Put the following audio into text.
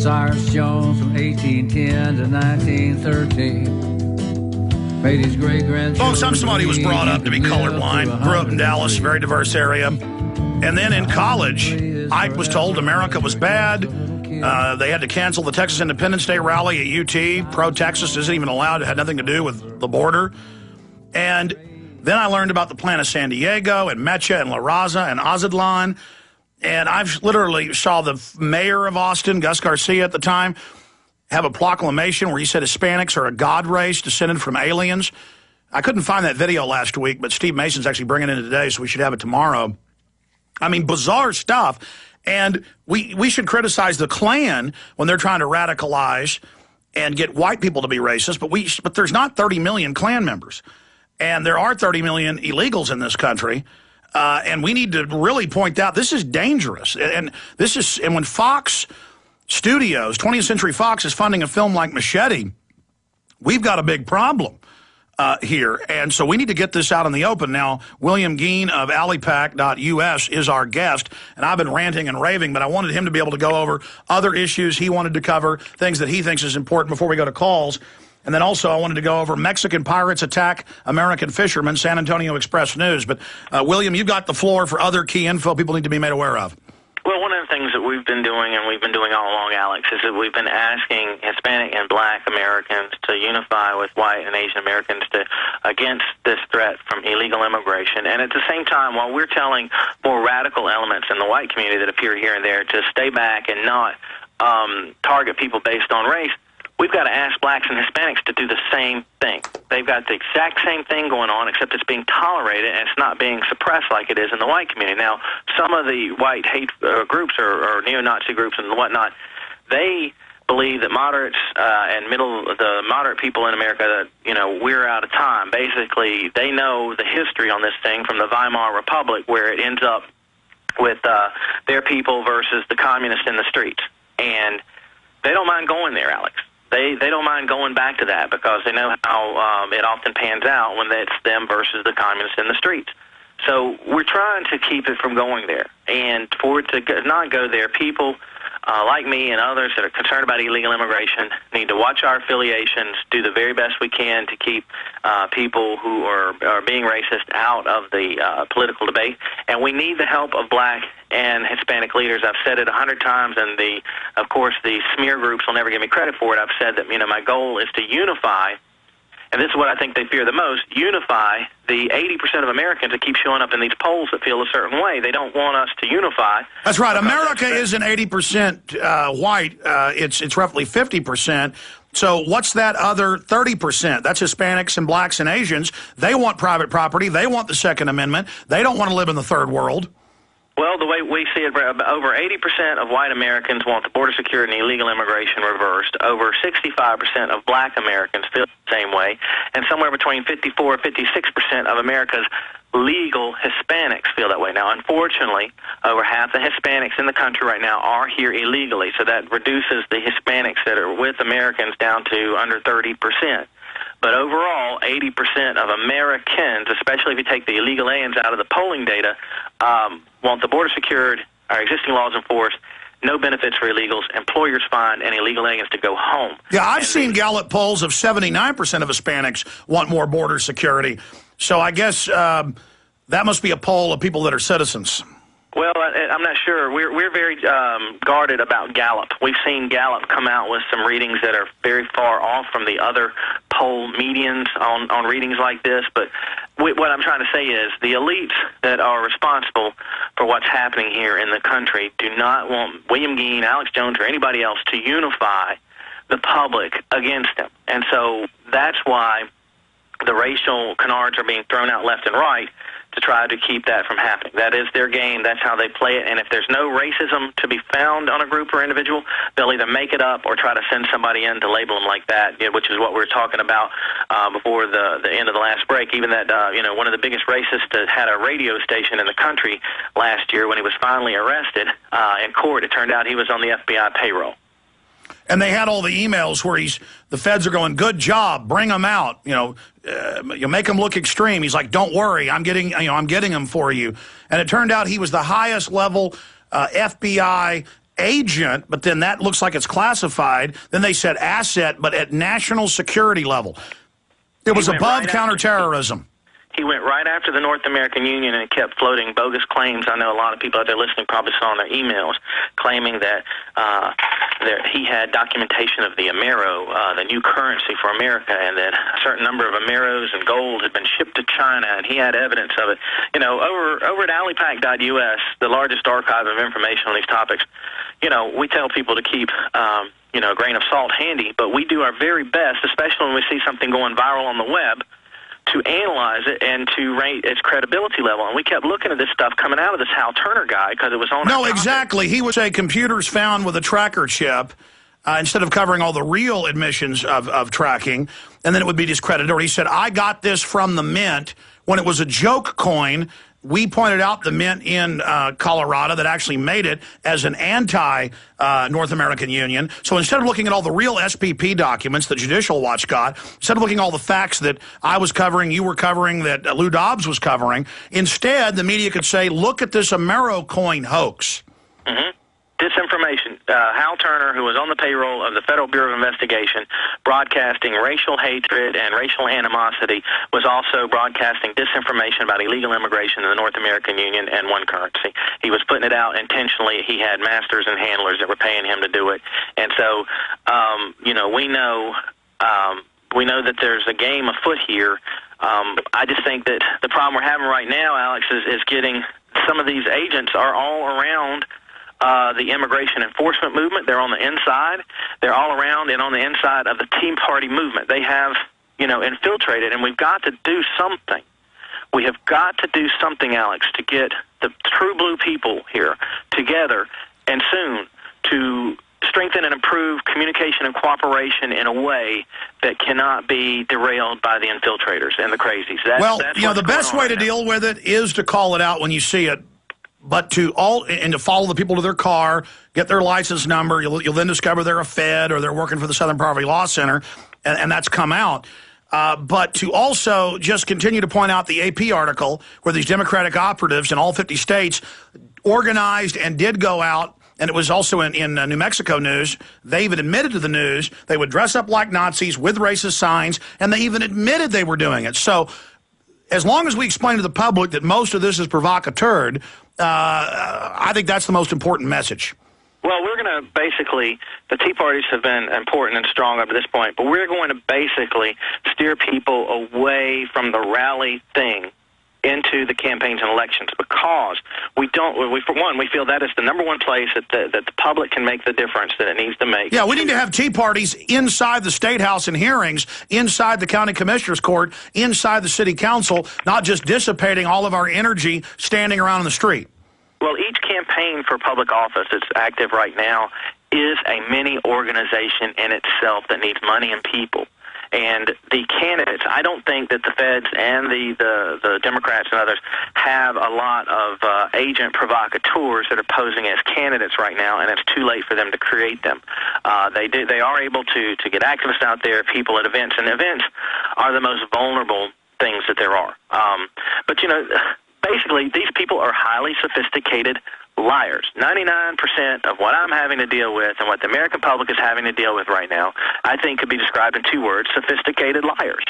Cyrus Jones from 1810 to 1913. Made his great-grandchildren... Folks, I'm somebody who was brought up to be colorblind. Grew up in Dallas, very diverse area. And then in college, Ike was told America was bad. They had to cancel the Texas Independence Day rally at UT. Pro-Texas isn't even allowed. It had nothing to do with the border. And then I learned about the plan of San Diego and Mecha and La Raza and Azadlan. And I've literally saw the mayor of Austin, Gus Garcia at the time, have a proclamation where he said Hispanics are a god race descended from aliens. I couldn't find that video last week, but Steve Mason's actually bringing it in today, so we should have it tomorrow. I mean, bizarre stuff. And we should criticize the Klan when they're trying to radicalize and get white people to be racist, but there's not 30 million Klan members. And there are 30 million illegals in this country. And we need to really point out this is dangerous. And when Fox Studios, 20th Century Fox, is funding a film like Machete, we've got a big problem here. And so we need to get this out in the open. Now, William Geen of Alipac.us is our guest, and I've been ranting and raving, but I wanted him to be able to go over other issues he wanted to cover, things that he thinks is important before we go to calls. And then also I wanted to go over Mexican pirates attack American fishermen, San Antonio Express News. But, William, you've got the floor for other key info people need to be made aware of. Well, one of the things that we've been doing, and we've been doing all along, Alex, is that we've been asking Hispanic and Black Americans to unify with white and Asian Americans against this threat from illegal immigration. And at the same time, while we're telling more radical elements in the white community that appear here and there to stay back and not target people based on race, we've got to ask Blacks and Hispanics to do the same thing. They've got the exact same thing going on, except it's being tolerated and it's not being suppressed like it is in the white community. Now, some of the white hate groups or neo-Nazi groups and whatnot, they believe that moderates and the moderate people in America, that, you know, we're out of time. Basically, they know the history on this thing from the Weimar Republic, where it ends up with their people versus the communists in the streets. And they don't mind going there, Alex. They don't mind going back to that because they know how it often pans out when it's them versus the communists in the streets. So we're trying to keep it from going there. And for it to not go there, people like me and others that are concerned about illegal immigration need to watch our affiliations, do the very best we can to keep people who are being racist out of the political debate. And we need the help of Black and Hispanic leaders. I've said it 100 times, and of course the smear groups will never give me credit for it. I've said that, you know, my goal is to unify, and this is what I think they fear the most, unify the 80% of Americans that keep showing up in these polls that feel a certain way. They don't want us to unify. That's right. America isn't 80% white. It's roughly 50%. So what's that other 30%? That's Hispanics and Blacks and Asians. They want private property. They want the Second Amendment. They don't want to live in the third world. Well, the way we see it, over 80% of white Americans want the border security and illegal immigration reversed. Over 65% of Black Americans feel the same way. And somewhere between 54 and 56% of America's legal Hispanics feel that way. Now, unfortunately, over half the Hispanics in the country right now are here illegally. So that reduces the Hispanics that are with Americans down to under 30%. But overall, 80% of Americans, especially if you take the illegal aliens out of the polling data, want the border secured, our existing laws enforced, no benefits for illegals, employers find, and illegal aliens to go home. Yeah, I've seen Gallup polls of 79% of Hispanics want more border security. So I guess that must be a poll of people that are citizens. Well, I'm not sure. We're very guarded about Gallup. We've seen Gallup come out with some readings that are very far off from the other poll medians on readings like this. But what I'm trying to say is the elites that are responsible for what's happening here in the country do not want William Geen, Alex Jones, or anybody else to unify the public against them. And so that's why the racial canards are being thrown out left and right to try to keep that from happening. That is their game. That's how they play it. And if there's no racism to be found on a group or individual, they'll either make it up or try to send somebody in to label them like that, which is what we were talking about before the end of the last break. Even that, one of the biggest racists that had a radio station in the country last year, when he was finally arrested in court, it turned out he was on the FBI payroll. And they had all the emails where the feds are going, good job, bring them out, you make them look extreme. He's like, don't worry, I'm getting them for you. And it turned out he was the highest level FBI agent, but then that looks like it's classified. Then they said asset, but at national security level. It was above counterterrorism. He went right after the North American Union and kept floating bogus claims. I know a lot of people out there listening probably saw in their emails claiming that he had documentation of the Amero, the new currency for America, and that a certain number of Ameros and gold had been shipped to China, and he had evidence of it. You know, over at alipac.us, the largest archive of information on these topics, you know, we tell people to keep you know, a grain of salt handy, but we do our very best, especially when we see something going viral on the web, to analyze it and to rate its credibility level. And we kept looking at this stuff coming out of this Hal Turner guy because it was on. No, exactly. He would say computers found with a tracker chip instead of covering all the real admissions of tracking, and then it would be discredited. Or he said, I got this from the Mint when it was a joke coin. We pointed out the Mint in Colorado that actually made it as an anti-North American Union. So instead of looking at all the real SPP documents that Judicial Watch got, instead of looking at all the facts that I was covering, you were covering, that Lou Dobbs was covering, instead the media could say, look at this Amero coin hoax. Mm-hmm. Disinformation. Hal Turner, who was on the payroll of the Federal Bureau of Investigation, broadcasting racial hatred and racial animosity, was also broadcasting disinformation about illegal immigration in the North American Union and one currency. He was putting it out intentionally. He had masters and handlers that were paying him to do it. And so, you know, we know that there's a game afoot here. I just think that the problem we're having right now, Alex, is getting some of these agents are all around the immigration enforcement movement. They're on the inside. They're all around and on the inside of the Tea Party movement. They have, you know, infiltrated, and we've got to do something. We have got to do something, Alex, to get the true blue people here together and soon to strengthen and improve communication and cooperation in a way that cannot be derailed by the infiltrators and the crazies. That's you know, the best way to deal with it is to call it out when you see it. But to follow the people to their car, get their license number. You'll then discover they're a Fed or they're working for the Southern Poverty Law Center, and that's come out. But to also just continue to point out the AP article where these Democratic operatives in all 50 states organized and did go out, and it was also in New Mexico news. They even admitted to the news they would dress up like Nazis with racist signs, and they even admitted they were doing it. So as long as we explain to the public that most of this is provocateur, I think that's the most important message. Well, we're going to basically, the Tea Parties have been important and strong up to this point, but we're going to basically steer people away from the rally thing into the campaigns and elections because we feel that is the number one place that the public can make the difference that it needs to make. Yeah, we need to have Tea Parties inside the State House and hearings, inside the County Commissioner's Court, inside the City Council, not just dissipating all of our energy standing around in the street. Well, each campaign for public office that's active right now is a mini organization in itself that needs money and people. And the candidates, I don't think that the Feds and the Democrats and others have a lot of agent provocateurs that are posing as candidates right now, and it's too late for them to create them. They are able to get activists out there, people at events, and events are the most vulnerable things that there are. But, you know, basically these people are highly sophisticated liars. 99% of what I'm having to deal with and what the American public is having to deal with right now, I think could be described in two words: sophisticated liars.